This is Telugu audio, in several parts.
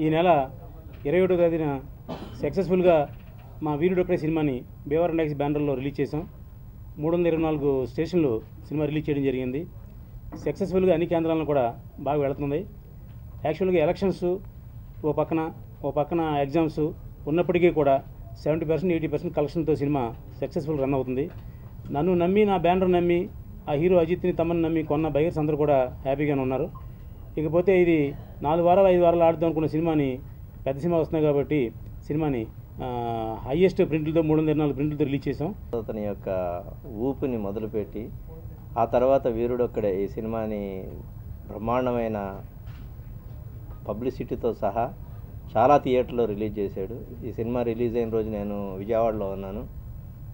ఈ నెల 21వ తేదీన సక్సెస్ఫుల్గా మా వీరుడొక్కడే సినిమాని బేవరం టాకీస్ బ్యానర్లో రిలీజ్ చేసాం. 324 స్టేషన్లు సినిమా రిలీజ్ చేయడం జరిగింది. సక్సెస్ఫుల్గా అన్ని కేంద్రాలను కూడా బాగా వెళుతుంది. యాక్చువల్గా ఎలక్షన్స్ ఓ పక్కన ఎగ్జామ్స్ ఉన్నప్పటికీ కూడా 70% 80% కలెక్షన్తో సినిమా సక్సెస్ఫుల్ రన్ అవుతుంది. నన్ను నమ్మి, నా బ్యానర్ నమ్మి, ఆ హీరో అజిత్ని తమని నమ్మి కొన్న బయర్స్ అందరూ కూడా హ్యాపీగానే ఉన్నారు. ఇకపోతే ఇది 4 వారాలు 5 వారాలు ఆడుదాం అనుకున్న సినిమాని పెద్ద సినిమా వస్తున్నాయి కాబట్టి సినిమాని హైయెస్ట్ ప్రింట్లతో 324 ప్రింట్లతో రిలీజ్ చేసాం. అతని యొక్క ఊపుని మొదలుపెట్టి ఆ తర్వాత వీరుడొక్కడే ఈ సినిమాని బ్రహ్మాండమైన పబ్లిసిటీతో సహా చాలా థియేటర్లో రిలీజ్ చేశాడు. ఈ సినిమా రిలీజ్ అయిన రోజు నేను విజయవాడలో ఉన్నాను.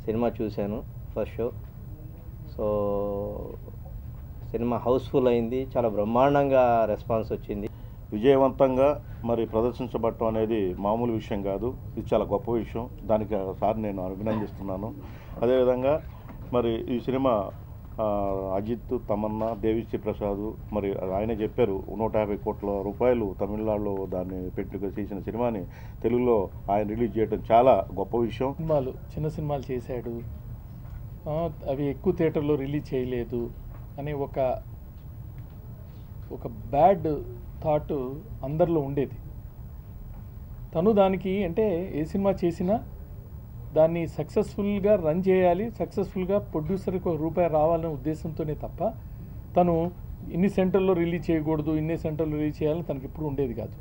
సినిమా చూశాను first show. So cinema house full అయింది, చాలా బ్రహ్మాండంగా రెస్పాన్స్ వచ్చింది. విజయవంతంగా మరి ప్రదర్శించబడటం అనేది మామూలు విషయం కాదు, ఇది చాలా గొప్ప విషయం. దానికి సార్ నేను అభినందిస్తున్నాను. అదేవిధంగా మరి ఈ సినిమా అజిత్, తమన్నా, దేవిశ్రీ ప్రసాద్ మరి ఆయన చెప్పారు 150 కోట్ల రూపాయలు తమిళనాడులో దాన్ని పెట్టి చేసిన సినిమాని తెలుగులో ఆయన రిలీజ్ చేయడం చాలా గొప్ప విషయం. చిన్న సినిమాలు చేశాడు, అవి ఎక్కువ థియేటర్లో రిలీజ్ చేయలేదు అనే ఒక బ్యాడ్ థాట్ అందరిలో ఉండేది. తను దానికి అంటే ఏ సినిమా చేసినా దాన్ని సక్సెస్ఫుల్గా రన్ చేయాలి, సక్సెస్ఫుల్గా ప్రొడ్యూసర్కి ₹1 రావాలనే ఉద్దేశంతోనే తప్ప తను ఇన్ని సెంటర్లో రిలీజ్ చేయకూడదు, ఇన్ని సెంటర్లో రిలీజ్ చేయాలని తనకి ఎప్పుడు ఉండేది కాదు.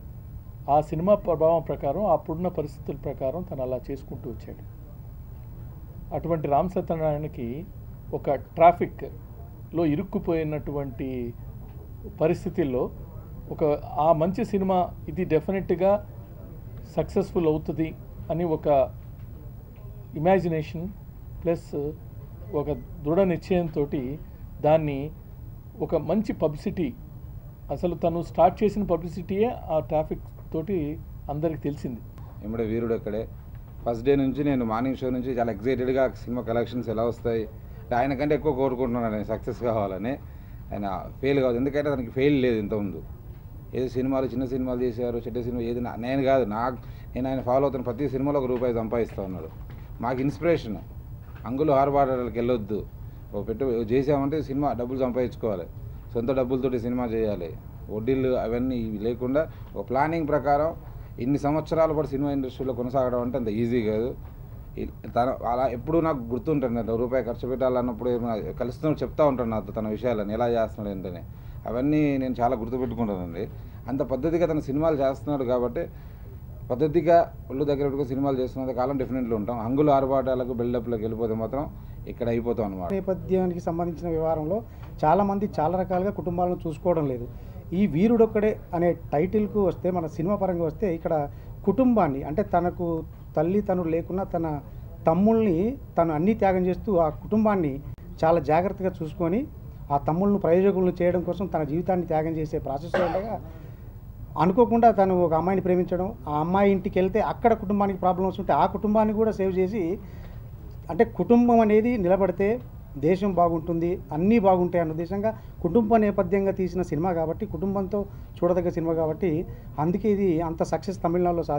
ఆ సినిమా ప్రభావం ప్రకారం, అప్పుడున్న పరిస్థితుల ప్రకారం తను అలా చేసుకుంటూ వచ్చాడు. అటువంటి రామ్ సత్యనారాయణకి ఒక ట్రాఫిక్లో ఇరుక్కుపోయినటువంటి పరిస్థితుల్లో ఆ మంచి సినిమా ఇది డెఫినెట్గా సక్సెస్ఫుల్ అవుతుంది అని ఒక ఇమాజినేషన్ ప్లస్ ఒక దృఢ నిశ్చయంతో దాన్ని ఒక మంచి పబ్లిసిటీ, అసలు తను స్టార్ట్ చేసిన పబ్లిసిటీయే ఆ ట్రాఫిక్ తోటి అందరికి తెలిసింది. ఎమ్మడే వీరుడొక్కడే ఫస్ట్ డే నుంచి నేను మార్నింగ్ షో నుంచి చాలా ఎక్సైటెడ్గా సినిమా కలెక్షన్స్ ఎలా వస్తాయి, ఆయన కంటే ఎక్కువ కోరుకుంటున్నాను నేను సక్సెస్ కావాలని. ఆయన ఫెయిల్ కాదు, ఎందుకంటే తనకి ఫెయిల్ లేదు ఇంతకుముందు. ఏదో సినిమాలు చిన్న సినిమాలు చేశారు, చెడ్డ సినిమా ఏది నేను కాదు, నేను ఆయన ఫాలో అవుతాను. ప్రతి సినిమాలో ₹1 సంపాదిస్తూ ఉన్నాడు. మాకు ఇన్స్పిరేషన్. అంగులు ఆర్భాటాలకు వెళ్ళొద్దు, చేసామంటే సినిమా డబ్బులు సంపాదించుకోవాలి, సొంత డబ్బులతోటి సినిమా చేయాలి, వడ్డీలు అవన్నీ లేకుండా ఒక ప్లానింగ్ ప్రకారం ఇన్ని సంవత్సరాలు పాటు సినిమా ఇండస్ట్రీలో కొనసాగడం అంటే అంత ఈజీ కాదు. అలా ఎప్పుడు నాకు గుర్తుంటాను, ₹1 ఖర్చు పెట్టాలన్నప్పుడు కలుస్తున్నప్పుడు చెప్తా ఉంటాను నాతో తన విషయాలను ఎలా చేస్తున్నాడు ఏంటని. అవన్నీ నేను చాలా గుర్తుపెట్టుకుంటానండి. అంత పద్ధతిగా తన సినిమాలు చేస్తున్నాడు కాబట్టి పద్ధతిగా ఒళ్ళు దగ్గర పెట్టుకుని సినిమాలు చేస్తున్నంత కాలం డెఫినెట్లీ ఉంటాం. అంగులు ఆర్భాటాలకు బిల్డప్లకు వెళ్ళిపోతే మాత్రం ఇక్కడ అయిపోతాం అన్నమాట. నేపథ్యానికి సంబంధించిన వ్యవహారంలో చాలామంది చాలా రకాలుగా కుటుంబాలను చూసుకోవడం లేదు. ఈ వీరుడొక్కడే అనే టైటిల్కు వస్తే, మన సినిమా పరంగా వస్తే, ఇక్కడ కుటుంబాన్ని అంటే తనకు తల్లి తను లేకున్నా తన తమ్ముళ్ళని తను అన్నీ త్యాగం చేస్తూ ఆ కుటుంబాన్ని చాలా జాగ్రత్తగా చూసుకొని ఆ తమ్ముళ్ళను ప్రయోజకులను చేయడం కోసం తన జీవితాన్ని త్యాగం చేసే ప్రాసెస్లో ఉండగా అనుకోకుండా తను ఒక అమ్మాయిని ప్రేమించడం, ఆ అమ్మాయి ఇంటికి వెళ్తే అక్కడ కుటుంబానికి ప్రాబ్లమ్స్ ఉంటే ఆ కుటుంబాన్ని కూడా సేవ్ చేసి, అంటే కుటుంబం అనేది నిలబడితే దేశం బాగుంటుంది, అన్నీ బాగుంటాయి అన్న ఉద్దేశంగా కుటుంబ నేపథ్యంగా తీసిన సినిమా కాబట్టి, కుటుంబంతో చూడదగ్గ సినిమా కాబట్టి అందుకే ఇది అంత సక్సెస్ తమిళనాడులో